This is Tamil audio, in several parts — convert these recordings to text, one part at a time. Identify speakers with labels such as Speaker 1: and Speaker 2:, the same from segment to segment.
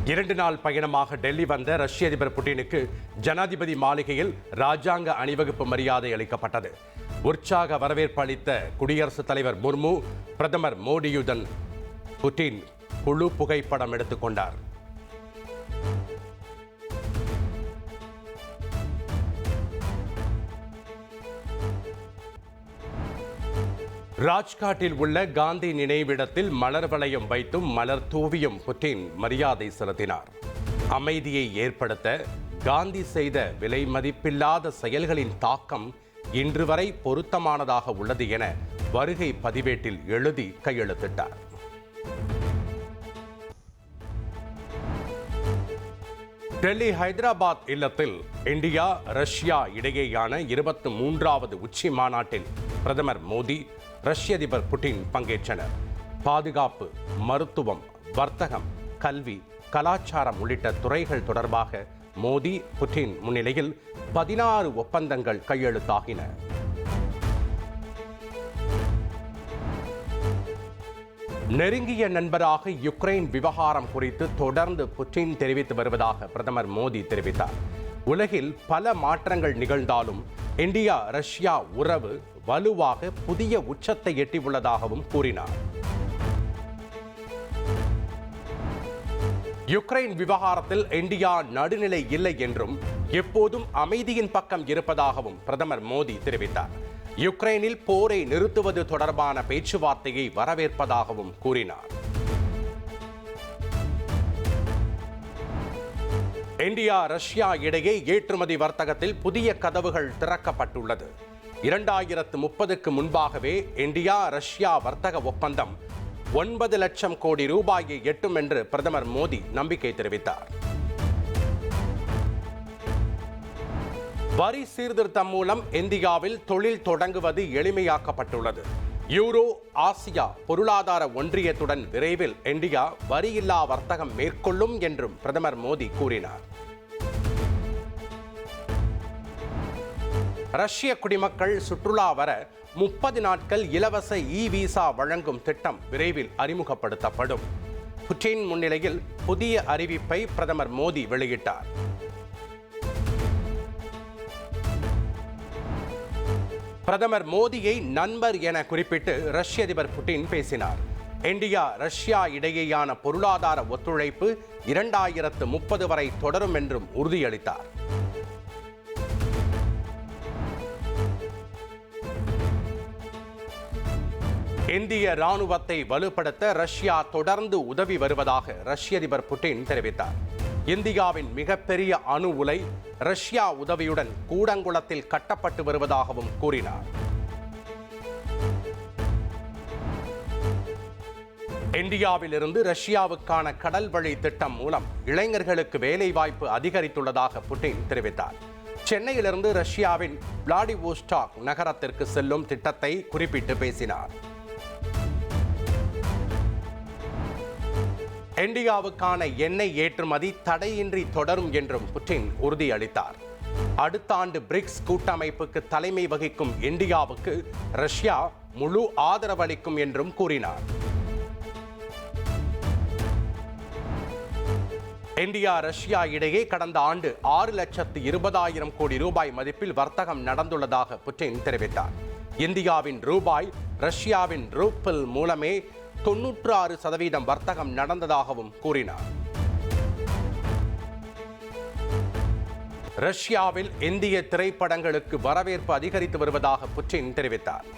Speaker 1: 2 நாள் பயணமாக டெல்லி வந்த ரஷ்ய அதிபர் புட்டினுக்கு ஜனாதிபதி மாளிகையில் ராஜாங்க அணிவகுப்பு மரியாதை அளிக்கப்பட்டது. உற்சாக வரவேற்பு அளித்த குடியரசுத் தலைவர் முர்மு பிரதமர் மோடியுடன் புட்டின் குழு புகைப்படம் எடுத்துக்கொண்டார். ராஜ்காட்டில் உள்ள காந்தி நினைவிடத்தில் மலர் வளையம் வைத்தும் மலர் தூவியும் புட்டின் மரியாதை செலுத்தினார். அமைதியை ஏற்படுத்த காந்தி செய்த விலை மதிப்பில்லாத செயல்களின் தாக்கம் இன்று வரை பொருத்தமானதாக உள்ளது என வருகை பதிவேட்டில் எழுதி கையெழுத்திட்டார். டெல்லி ஹைதராபாத் இல்லத்தில் இந்தியா ரஷ்யா இடையேயான 23வது உச்சி மாநாட்டில் பிரதமர் மோடி ரஷ்ய அதிபர் புட்டின் பங்கேற்றனர். பாதுகாப்பு, மருத்துவம், வர்த்தகம், கல்வி, கலாச்சாரம் உள்ளிட்ட துறைகள் தொடர்பாக மோடி புட்டின் முன்னிலையில் 16 ஒப்பந்தங்கள் கையெழுத்தாகின. நெருங்கிய நண்பராக யுக்ரைன் விவகாரம் குறித்து தொடர்ந்து புட்டின் தெரிவித்து வருவதாக பிரதமர் மோடி தெரிவித்தார். உலகில் பல மாற்றங்கள் நிகழ்ந்தாலும் இந்தியா ரஷ்யா உறவு வலுவாக புதிய உச்சத்தை எட்டியுள்ளதாகவும் கூறினார். யுக்ரைன் விவகாரத்தில் இந்தியா நடுநிலை இல்லை என்றும் எப்போதும் அமைதியின் பக்கம் இருப்பதாகவும் பிரதமர் மோடி தெரிவித்தார். யுக்ரைனில் போரை நிறுத்துவது தொடர்பான பேச்சுவார்த்தையை வரவேற்பதாகவும் கூறினார். இந்தியா ரஷ்யா இடையே ஏற்றுமதி வர்த்தகத்தில் புதிய கதவுகள் திறக்கப்பட்டுள்ளது. 2030க்கு முன்பாகவே இந்தியா ரஷ்யா வர்த்தக ஒப்பந்தம் 9 லட்சம் கோடி ரூபாயை எட்டும் என்று பிரதமர் மோடி நம்பிக்கை தெரிவித்தார். வரி சீர்திருத்தம் மூலம் இந்தியாவில் தொழில் தொடங்குவது எளிமையாக்கப்பட்டுள்ளது. யூரோ ஆசியா பொருளாதார ஒன்றியத்துடன் விரைவில் இந்தியா வரியில்லா வர்த்தகம் மேற்கொள்ளும் என்றும் பிரதமர் மோடி கூறினார். ரஷ்ய குடிமக்கள் சுற்றுலா வர 30 நாட்கள் இலவச விசா வழங்கும் திட்டம் விரைவில் அறிமுகப்படுத்தப்படும். புட்டின் முன்னிலையில் புதிய அறிவிப்பை பிரதமர் மோடி வெளியிட்டார். பிரதமர் மோடியை நண்பர் என குறிப்பிட்டு ரஷ்ய அதிபர் புட்டின் பேசினார். இந்தியா ரஷ்யா இடையேயான பொருளாதார ஒத்துழைப்பு 2030 வரை தொடரும் என்றும் உறுதியளித்தார். இந்திய ராணுவத்தை வலுப்படுத்த ரஷ்யா தொடர்ந்து உதவி வருவதாக ரஷ்ய அதிபர் புட்டின் தெரிவித்தார். இந்தியாவின் மிகப்பெரிய அணு உலை ரஷ்யா உதவியுடன் கூடங்குளத்தில் கட்டப்பட்டு வருவதாகவும் கூறினார். இந்தியாவிலிருந்து ரஷ்யாவுக்கான கடல் வழி திட்டம் மூலம் இளைஞர்களுக்கு வேலைவாய்ப்பு அதிகரித்துள்ளதாக புட்டின் தெரிவித்தார். சென்னையிலிருந்து ரஷ்யாவின் விளாடிவோஸ்டாக் நகரத்திற்கு செல்லும் திட்டத்தை குறிப்பிட்டு பேசினார். இந்தியாவுக்கான எண்ணெய் ஏற்றுமதி தடையின்றி தொடரும் என்றும் புட்டின் உறுதியளித்தார். அடுத்த ஆண்டு பிரிக்ஸ் கூட்டமைப்புக்கு தலைமை வகிக்கும் இந்தியாவுக்கு ரஷ்யா முழு ஆதரவு அளிக்கும் என்றும் கூறினார். இந்தியா ரஷ்யா இடையே கடந்த ஆண்டு 6,20,000 கோடி ரூபாய் மதிப்பில் வர்த்தகம் நடந்துள்ளதாக புட்டின் தெரிவித்தார். இந்தியாவின் ரூபாய் ரஷ்யாவின் ரூபிள் மூலமே 96% வர்த்தகம் நடந்ததாகவும் கூறினார். ரஷ்யாவில் இந்திய திரைப்படங்களுக்கு வரவேற்பு அதிகரித்து வருவதாக புட்டின் தெரிவித்தார்.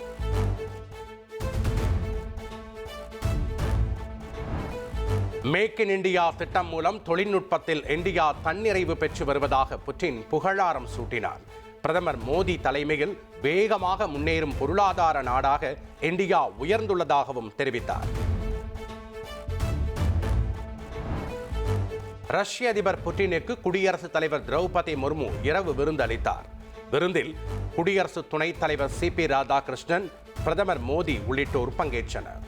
Speaker 1: மேக் இன் இந்தியா திட்டம் மூலம் தொழில்நுட்பத்தில் இந்தியா தன்னிறைவு பெற்று வருவதாக புட்டின் புகழாரம் சூட்டினார். பிரதமர் மோடி தலைமையில் வேகமாக முன்னேறும் பொருளாதார நாடாக இந்தியா உயர்ந்துள்ளதாகவும் தெரிவித்தார். ரஷ்ய அதிபர் புட்டினுக்கு குடியரசுத் தலைவர் திரௌபதி முர்மு இரவு விருந்து அளித்தார். விருந்தில் குடியரசு துணைத் தலைவர் CP ராதாகிருஷ்ணன், பிரதமர் மோடி உள்ளிட்டோர் பங்கேற்றனர்.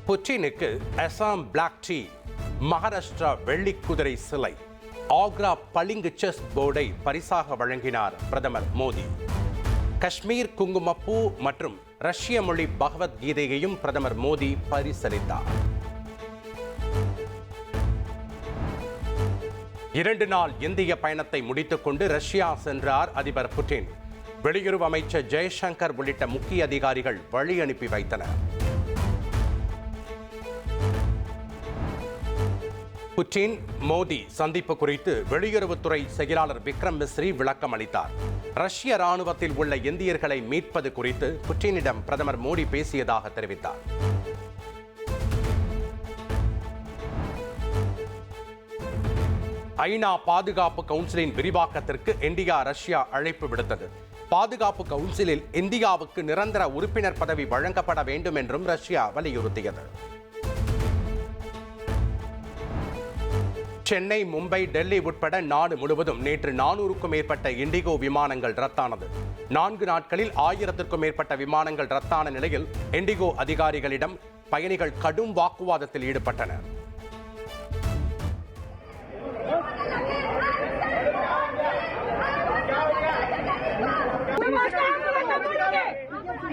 Speaker 1: புட்டினுக்கு அசாம் பிளாக் டீ, மகாராஷ்டிரா வெள்ளிக்குதிரை சிலை, ஆக்ரா பளிங்கு செஸ் போர்டை பரிசாக வழங்கினார் பிரதமர் மோடி. காஷ்மீர் குங்குமப்பூ மற்றும் ரஷ்ய மொழி பகவத்கீதையையும் பிரதமர் மோடி பரிசளித்தார். 2 நாள் இந்திய பயணத்தை முடித்துக் கொண்டு ரஷ்யா சென்றார் அதிபர் புட்டின். வெளியுறவு அமைச்சர் ஜெய்சங்கர் உள்ளிட்ட முக்கிய அதிகாரிகள் வழி அனுப்பி வைத்தனர். புட்டின் மோடி சந்திப்பு குறித்து வெளியுறவுத்துறை செயலாளர் விக்ரம் மிஸ்ரி விளக்கம் அளித்தார். ரஷ்ய ராணுவத்தில் உள்ள இந்தியர்களை மீட்பது குறித்து புட்டினிடம் பிரதமர் மோடி பேசியதாக தெரிவித்தார். ஐநா பாதுகாப்பு கவுன்சிலின் விரிவாக்கத்திற்கு இந்தியா ரஷ்யா அழைப்பு விடுத்தது. பாதுகாப்பு கவுன்சிலில் இந்தியாவுக்கு நிரந்தர உறுப்பினர் பதவி வழங்கப்பட வேண்டும் என்றும் ரஷ்யா வலியுறுத்தியது. சென்னை, மும்பை, டெல்லி உட்பட நாடு முழுவதும் நேற்று 400க்கும் மேற்பட்ட இண்டிகோ விமானங்கள் ரத்தானது. 4 நாட்களில் 1000க்கும் மேற்பட்ட விமானங்கள் ரத்தான நிலையில் இண்டிகோ அதிகாரிகளிடம் பயணிகள் கடும் வாக்குவாதத்தில் ஈடுபட்டனர்.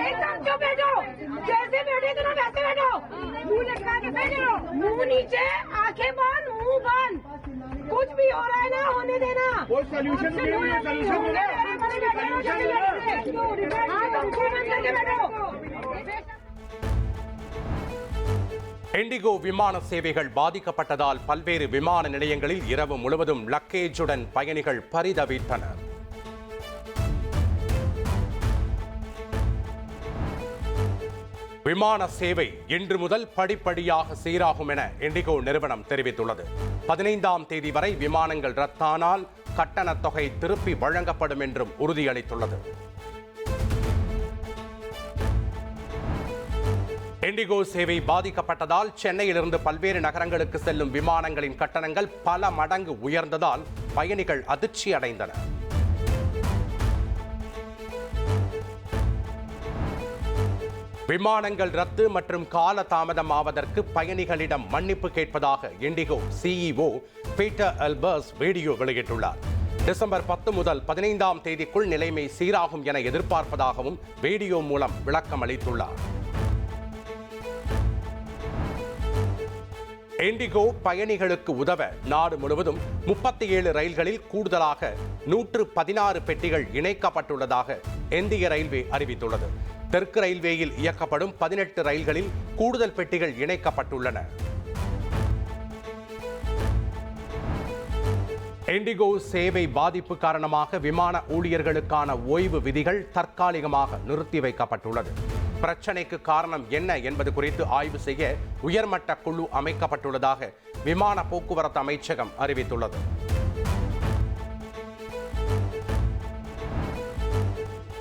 Speaker 2: एकदम चुप बैठो, जैसे बैठे थे ना वैसे बैठो, मुंह लटका के बैठे रहो, मुंह नीचे, आंखें बंद, मुंह बंद, कुछ भी हो रहा है ना होने देना। कोई सॉल्यूशन
Speaker 1: இண்டிகோ விமான சேவைகள் பாதிக்கப்பட்டதால் பல்வேறு விமான நிலையங்களில் இரவு முழுவதும் லக்கேஜுடன் பயணிகள் பரிதவித்தனர். விமான சேவை இன்று முதல் படிப்படியாக சீராகும் என இண்டிகோ நிறுவனம் தெரிவித்துள்ளது. 15ஆம் தேதி வரை விமானங்கள் ரத்தானால் கட்டணத் தொகை திருப்பி வழங்கப்படும் என்றும் உறுதியளித்துள்ளது. இண்டிகோ சேவை பாதிக்கப்பட்டதால் சென்னையிலிருந்து பல்வேறு நகரங்களுக்கு செல்லும் விமானங்களின் கட்டணங்கள் பல மடங்கு உயர்ந்ததால் பயணிகள் அதிர்ச்சி அடைந்தனர். விமானங்கள் ரத்து மற்றும் கால தாமதமாவதற்கு பயணிகளிடம் மன்னிப்பு கேட்பதாக IndiGo CEO Peter Elbers video வெளியிட்டுள்ளார். டிசம்பர் 10 முதல் 15ஆம் தேதிக்குள் நிலைமை சீராகும் என எதிர்பார்ப்பதாகவும் வீடியோ மூலம் விளக்கம் அளித்துள்ளார். இண்டிகோ பயணிகளுக்கு உதவ நாடு முழுவதும் 37 ரயில்களில் கூடுதலாக 116 பெட்டிகள் இணைக்கப்பட்டுள்ளதாக இந்திய ரயில்வே அறிவித்துள்ளது. தெற்கு ரயில்வேயில் இயக்கப்படும் 18 ரயில்களில் கூடுதல் பெட்டிகள் இணைக்கப்பட்டுள்ளன. இண்டிகோ சேவை பாதிப்பு காரணமாக விமான ஊழியர்களுக்கான ஓய்வு விதிகள் தற்காலிகமாக நிறுத்தி வைக்கப்பட்டுள்ளது. பிரச்சனைக்கு காரணம் என்ன என்பது குறித்து ஆய்வு செய்ய உயர்மட்ட குழு அமைக்கப்பட்டுள்ளதாக விமான போக்குவரத்து அமைச்சகம் அறிவித்துள்ளது.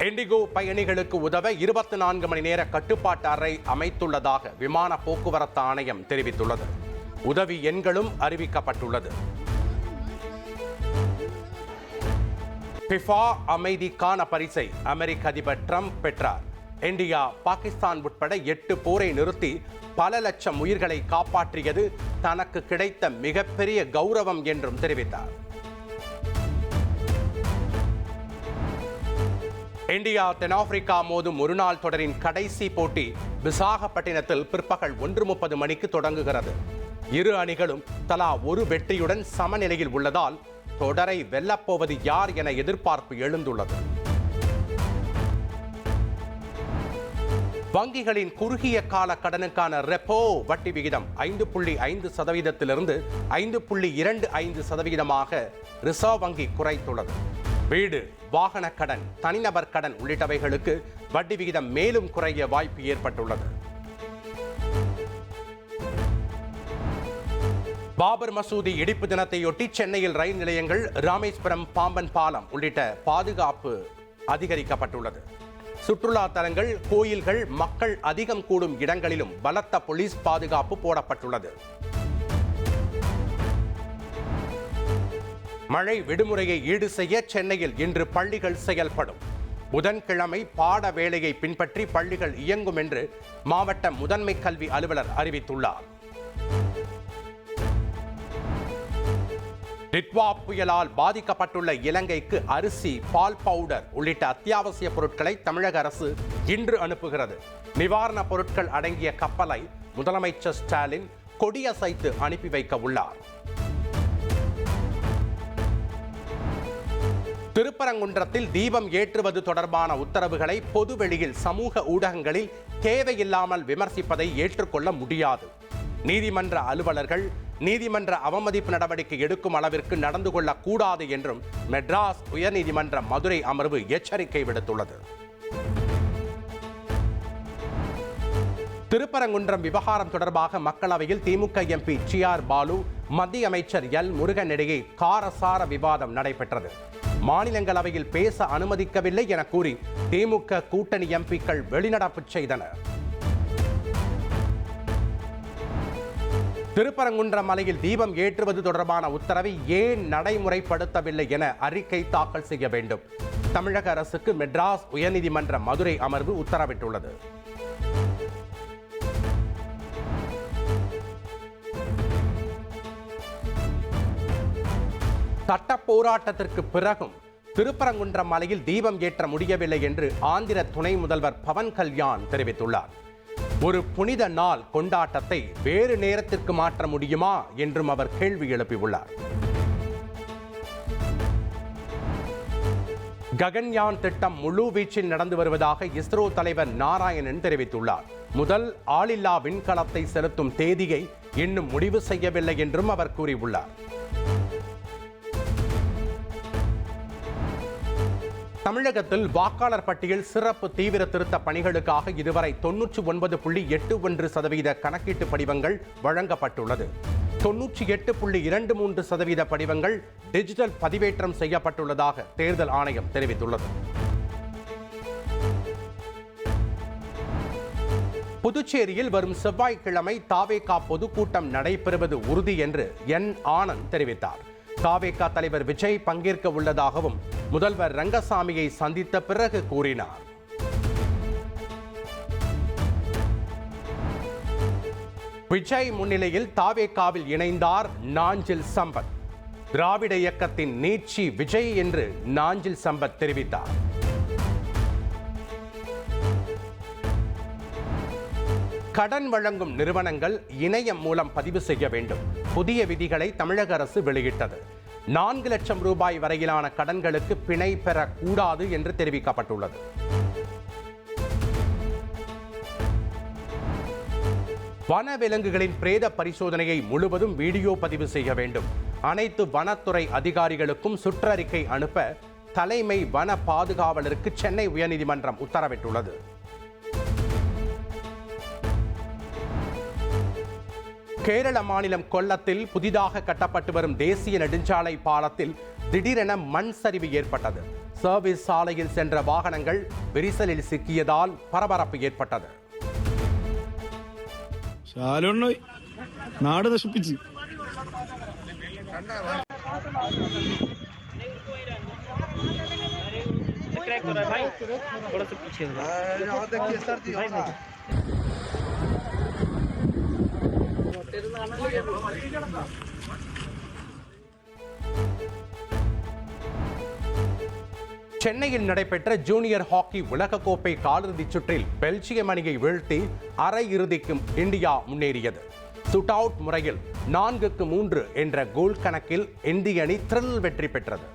Speaker 1: இண்டிகோ பயணிகளுக்கு உதவ 24 மணி நேர கட்டுப்பாட்டு அறை அமைத்துள்ளதாக விமான போக்குவரத்து ஆணையம் தெரிவித்துள்ளது. உதவி எண்களும் அறிவிக்கப்பட்டுள்ளது. ஃபிஃபா அமைதிக்கான பரிசை அமெரிக்க அதிபர் ட்ரம்ப் பெற்றார். இந்தியா, பாகிஸ்தான் உட்பட 8 போரை நிறுத்தி பல லட்சம் உயிர்களை காப்பாற்றியது தனக்கு கிடைத்த மிகப்பெரிய கௌரவம் என்றும் தெரிவித்தார். இந்தியா தென்னாப்பிரிக்கா மோதும் ஒருநாள் தொடரின் கடைசி போட்டி விசாகப்பட்டினத்தில் பிற்பகல் 1:30 மணிக்கு தொடங்குகிறது. இரு அணிகளும் தலா ஒரு வெற்றியுடன் சமநிலையில் உள்ளதால் தொடரை வெல்லப்போவது யார் என எதிர்பார்ப்பு எழுந்துள்ளது. வங்கிகளின் குறுகிய கால கடனுக்கான ரெப்போ வட்டி விகிதம் 5.5% 5.25% ரிசர்வ் வங்கி குறைத்துள்ளது. வீடு, வாகன கடன், தனிநபர் கடன் உள்ளிட்டவைகளுக்கு வட்டி விகிதம் மேலும் குறைய வாய்ப்பு ஏற்பட்டுள்ளது. பாபர் மசூதி இடிப்பு தினத்தையொட்டி சென்னையில் ரயில் நிலையங்கள், ராமேஸ்வரம், பாம்பன் பாலம் உள்ளிட்ட பாதுகாப்பு அதிகரிக்கப்பட்டுள்ளது. சுற்றுலா தலங்கள், கோயில்கள், மக்கள் அதிகம் கூடும் இடங்களிலும் பலத்த போலீஸ் பாதுகாப்பு போடப்பட்டுள்ளது. மழை விடுமுறையை ஈடு செய்ய சென்னையில் இன்று பள்ளிகள் செயல்படும். புதன்கிழமை பாட வேளையை பின்பற்றி பள்ளிகள் இயங்கும் என்று மாவட்ட முதன்மை கல்வி அலுவலர் அறிவித்துள்ளார். டிட்வா புயலால் பாதிக்கப்பட்டுள்ள இலங்கைக்கு அரிசி, பால் பவுடர் உள்ளிட்ட அத்தியாவசிய பொருட்களை தமிழக அரசு இன்று அனுப்புகிறது. நிவாரணப் பொருட்கள் அடங்கிய கப்பலை முதலமைச்சர் ஸ்டாலின் கொடியசைத்து அனுப்பி வைக்க உள்ளார். திருப்பரங்குன்றத்தில் தீபம் ஏற்றுவது தொடர்பான உத்தரவுகளை பொதுவெளியில் சமூக ஊடகங்களில் தேவையில்லாமல் விமர்சிப்பதை ஏற்றுக்கொள்ள முடியாது. நீதிமன்ற அலுவலர்கள் நீதிமன்ற அவமதிப்பு நடவடிக்கை எடுக்கும் அளவிற்கு நடந்து கொள்ளக்கூடாது என்றும் மெட்ராஸ் உயர்நீதிமன்ற மதுரை அமர்வு எச்சரிக்கை விடுத்துள்ளது. திருப்பரங்குன்றம் விவகாரம் தொடர்பாக மக்களவையில் திமுக எம்பி டி.ஆர். பாலு, மத்திய அமைச்சர் எல். முருகன் இடையே காரசார விவாதம் நடைபெற்றது. மாநிலங்களவையில் பேச அனுமதிக்கவில்லை என கூறி திமுக கூட்டணி எம்பிக்கள் வெளிநடப்பு செய்தனர். திருப்பரங்குன்றம் மலையில் தீபம் ஏற்றுவது தொடர்பான உத்தரவை ஏன் நடைமுறைப்படுத்தவில்லை என அறிக்கை தாக்கல் செய்ய வேண்டும். தமிழக அரசுக்கு மெட்ராஸ் உயர்நீதிமன்ற மதுரை அமர்வு உத்தரவிட்டுள்ளது. சட்ட போராட்டத்திற்கு பிறகும் திருப்பரங்குன்றம் மலையில் தீபம் ஏற்ற முடியவில்லை என்று ஆந்திர துணை முதல்வர் பவன் கல்யாண் தெரிவித்துள்ளார். ஒரு புனித நாள் கொண்டாட்டத்தை வேறு நேரத்திற்கு மாற்ற முடியுமா என்றும் அவர் கேள்வி எழுப்பியுள்ளார். ககன்யான் திட்டம் முழு வீச்சில் நடந்து வருவதாக இஸ்ரோ தலைவர் நாராயணன் தெரிவித்துள்ளார். முதல் ஆளில்லா விண்கலத்தை செலுத்தும் தேதியை இன்னும் முடிவு செய்யவில்லை என்றும் அவர் கூறியுள்ளார். தமிழகத்தில் வாக்காளர் பட்டியல் சிறப்பு தீவிர திருத்த பணிகளுக்காக இதுவரை 99.81% கணக்கீட்டு படிவங்கள் வழங்கப்பட்டுள்ளது. 98.23% படிவங்கள் டிஜிட்டல் பதிவேற்றம் செய்யப்பட்டுள்ளதாக தேர்தல் ஆணையம் தெரிவித்துள்ளது. புதுச்சேரியில் வரும் செவ்வாய்க்கிழமை தாவேகா பொதுக்கூட்டம் நடைபெறுவது உறுதி என்று என். ஆனந்த் தெரிவித்தார். தாவேகா தலைவர் விஜய் பங்கேற்க உள்ளதாகவும் முதல்வர் ரங்கசாமியை சந்தித்த பிறகு கூறினார். விஜய் முன்னிலையில் தாவேகாவில் இணைந்தார் நாஞ்சில் சம்பத். திராவிட இயக்கத்தின் நீட்சி விஜய் என்று நாஞ்சில் சம்பத் தெரிவித்தார். கடன் வழங்கும் நிறுவனங்கள் இணையம் மூலம் பதிவு செய்ய வேண்டும். புதிய விதிகளை தமிழக அரசு வெளியிட்டது. 4 லட்சம் ரூபாய் வரையிலான கடன்களுக்கு பிணை பெறக்கூடாது என்று தெரிவிக்கப்பட்டுள்ளது. வனவிலங்குகளின் பிரேத பரிசோதனையை முழுவதும் வீடியோ பதிவு செய்ய வேண்டும். அனைத்து வனத்துறை அதிகாரிகளுக்கும் சுற்றறிக்கை அனுப்ப தலைமை வன பாதுகாவலருக்கு சென்னை உயர்நீதிமன்றம் உத்தரவிட்டுள்ளது. கேரள மாநிலம் கொல்லத்தில் புதிதாக கட்டப்பட்டு வரும் தேசிய நெடுஞ்சாலை பாலத்தில் திடீரென மண் சரிவு ஏற்பட்டது. சர்வீஸ் சாலையில் சென்ற வாகனங்கள் விரிசலில் சிக்கியதால் பரபரப்பு ஏற்பட்டது.
Speaker 3: നാട് നശിപ്പിച്ച്
Speaker 1: சென்னையில் நடைபெற்ற ஜூனியர் ஹாக்கி உலகக்கோப்பை காலிறுதிச் சுற்றில் பெல்ஜியம் அணியை வீழ்த்தி அரையிறுதிக்கு இந்தியா முன்னேறியது. சுட் அவுட் முறையில் 4-3 என்ற கோல் கணக்கில் இந்திய அணி த்ரில் வெற்றி பெற்றது.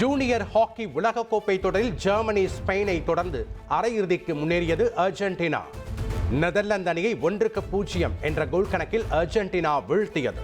Speaker 1: ஜூனியர் ஹாக்கி உலகக்கோப்பை தொடரில் ஜெர்மனி ஸ்பெயினை தொடர்ந்து அரையிறுதிக்கு முன்னேறியது அர்ஜென்டினா. நெதர்லாந்து அணியை 1-0 என்ற கோல் கணக்கில் அர்ஜென்டினா வீழ்த்தியது.